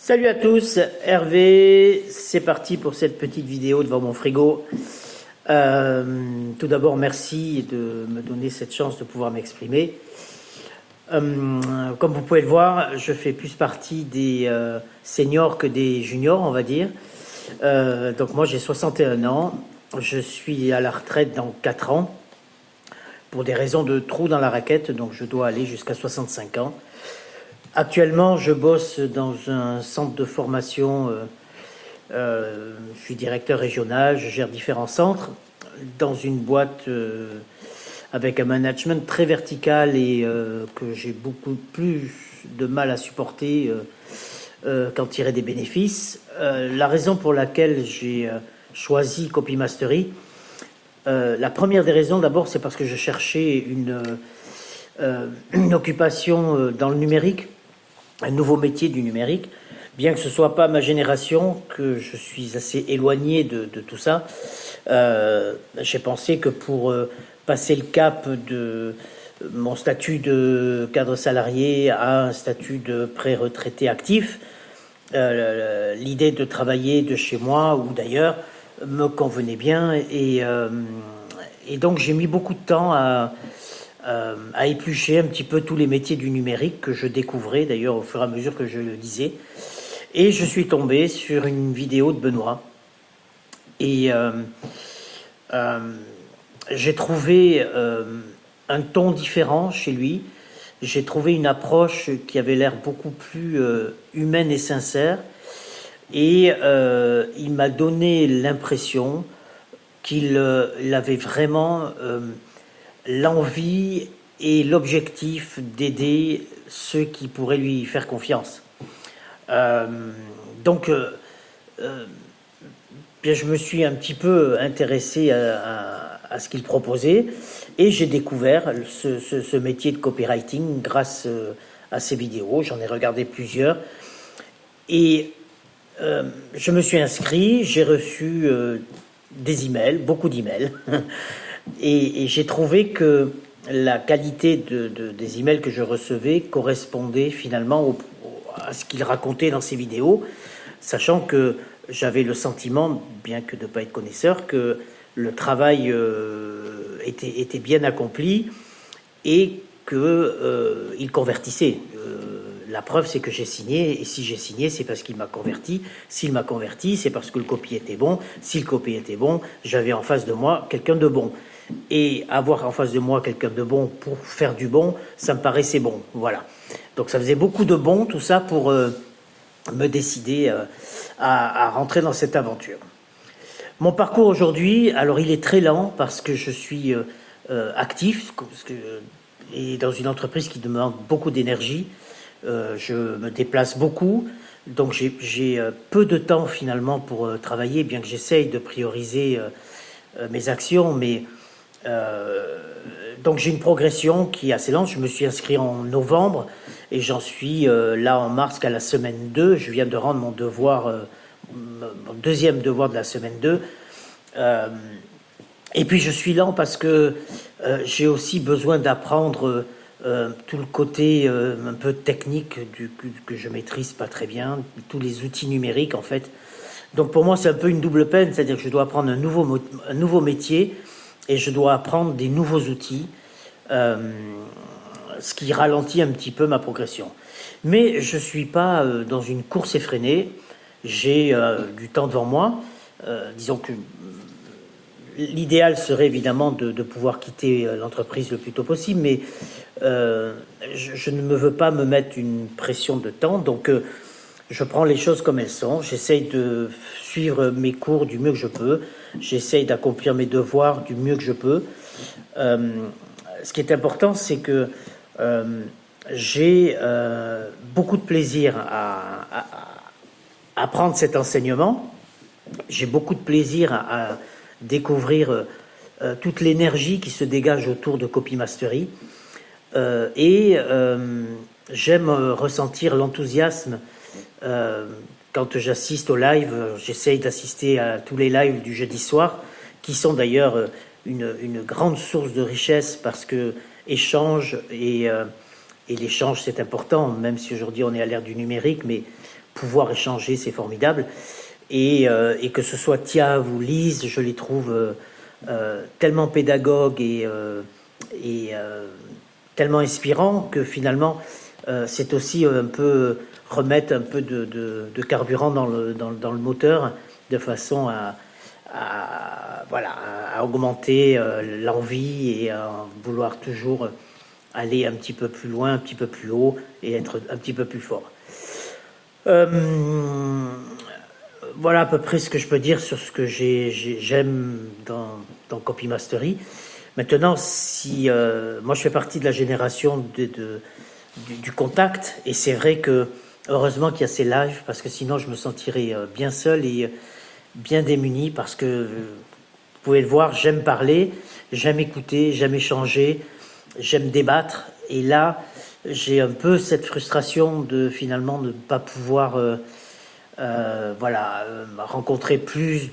Salut à tous, Hervé, c'est parti pour cette petite vidéo devant mon frigo. Tout d'abord, merci de me donner cette chance de pouvoir m'exprimer. Comme vous pouvez le voir, je fais plus partie des seniors que des juniors, on va dire. Donc moi, j'ai 61 ans, je suis à la retraite dans 4 ans, pour des raisons de trou dans la raquette, donc je dois aller jusqu'à 65 ans. Actuellement, je bosse dans un centre de formation. Je suis directeur régional, je gère différents centres dans une boîte avec un management très vertical et que j'ai beaucoup plus de mal à supporter qu'en tirer des bénéfices. La raison pour laquelle j'ai choisi Copy Mastery, la première des raisons d'abord, c'est parce que je cherchais une occupation dans le numérique, un nouveau métier du numérique, bien que ce ne soit pas ma génération, que je suis assez éloigné de tout ça. J'ai pensé que pour passer le cap de mon statut de cadre salarié à un statut de pré-retraité actif, l'idée de travailler de chez moi ou d'ailleurs me convenait bien et donc j'ai mis beaucoup de temps à éplucher un petit peu tous les métiers du numérique que je découvrais d'ailleurs au fur et à mesure que je le disais. Et je suis tombé sur une vidéo de Benoît. Et j'ai trouvé un ton différent chez lui. J'ai trouvé une approche qui avait l'air beaucoup plus humaine et sincère. Et il m'a donné l'impression qu'il avait vraiment l'envie et l'objectif d'aider ceux qui pourraient lui faire confiance. Donc, bien, je me suis un petit peu intéressé à ce qu'il proposait et j'ai découvert ce métier de copywriting grâce à ces vidéos. J'en ai regardé plusieurs et je me suis inscrit, j'ai reçu des emails, beaucoup d'emails et j'ai trouvé que la qualité des emails que je recevais correspondait finalement à ce qu'il racontait dans ses vidéos, sachant que j'avais le sentiment, bien que de ne pas être connaisseur, que le travail était bien accompli et qu'il convertissait. La preuve, c'est que j'ai signé, et si j'ai signé, c'est parce qu'il m'a converti. S'il m'a converti, c'est parce que le copie était bon. Si le copie était bon, j'avais en face de moi quelqu'un de bon. Et avoir en face de moi quelqu'un de bon pour faire du bon, ça me paraissait bon. Voilà. Donc ça faisait beaucoup de bon, tout ça, pour me décider à rentrer dans cette aventure. Mon parcours aujourd'hui, alors il est très lent parce que je suis actif et dans une entreprise qui demande beaucoup d'énergie. Je me déplace beaucoup, donc j'ai peu de temps finalement pour travailler, bien que j'essaye de prioriser mes actions, mais donc j'ai une progression qui est assez lente. Je me suis inscrit en novembre et j'en suis là en mars qu'à la semaine 2. Je viens de rendre mon devoir, mon deuxième devoir de la semaine 2. Et puis je suis lent parce que j'ai aussi besoin d'apprendre tout le côté un peu technique que je maîtrise pas très bien, tous les outils numériques en fait. Donc pour moi c'est un peu une double peine, c'est-à-dire que je dois apprendre un nouveau métier et je dois apprendre des nouveaux outils, ce qui ralentit un petit peu ma progression. Mais je ne suis pas dans une course effrénée, j'ai du temps devant moi. Disons que l'idéal serait évidemment de pouvoir quitter l'entreprise le plus tôt possible, mais je ne me veux pas me mettre une pression de temps, donc je prends les choses comme elles sont, j'essaye de suivre mes cours du mieux que je peux, j'essaye d'accomplir mes devoirs du mieux que je peux. Ce qui est important, c'est que j'ai beaucoup de plaisir à prendre cet enseignement, j'ai beaucoup de plaisir à découvrir toute l'énergie qui se dégage autour de Copy Mastery et j'aime ressentir l'enthousiasme quand j'assiste au live. J'essaye d'assister à tous les lives du jeudi soir qui sont d'ailleurs une grande source de richesse parce que échange et l'échange c'est important, même si aujourd'hui on est à l'ère du numérique, mais pouvoir échanger, c'est formidable. Et que ce soit Thiav ou Lise, je les trouve tellement pédagogues et tellement inspirants que finalement, c'est aussi un peu remettre un peu de carburant dans le moteur de façon voilà, à augmenter l'envie et à vouloir toujours aller un petit peu plus loin, un petit peu plus haut et être un petit peu plus fort. Voilà à peu près ce que je peux dire sur ce que j'aime dans Copy Mastery. Maintenant, si moi je fais partie de la génération du contact, et c'est vrai que heureusement qu'il y a ces lives, parce que sinon je me sentirais bien seul et bien démuni, parce que vous pouvez le voir, j'aime parler, j'aime écouter, j'aime échanger, j'aime débattre, et là j'ai un peu cette frustration de finalement ne pas pouvoir voilà, rencontrer plus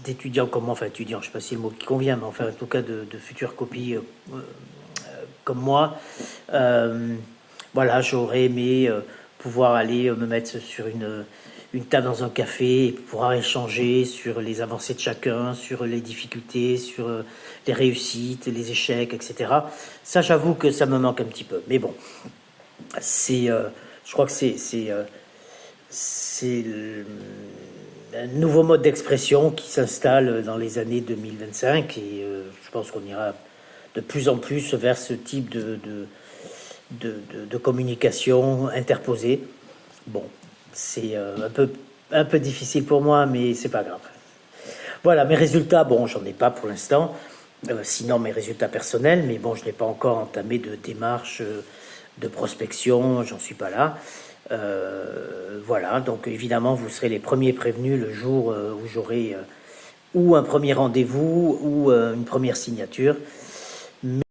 d'étudiants comme moi, enfin étudiants, je ne sais pas si c'est le mot qui convient, mais enfin en tout cas de futures copies comme moi. Voilà, j'aurais aimé pouvoir aller me mettre sur une table dans un café et pouvoir échanger sur les avancées de chacun, sur les difficultés, sur les réussites, les échecs, etc. Ça, j'avoue que ça me manque un petit peu. Mais bon, je crois que c'est un nouveau mode d'expression qui s'installe dans les années 2025 et je pense qu'on ira de plus en plus vers ce type de communication interposée. Bon, c'est un peu difficile pour moi, mais c'est pas grave. Voilà, mes résultats, bon, j'en ai pas pour l'instant, sinon mes résultats personnels, mais bon, je n'ai pas encore entamé de démarche de prospection, j'en suis pas là. Voilà, donc évidemment, vous serez les premiers prévenus le jour où j'aurai ou un premier rendez-vous ou une première signature.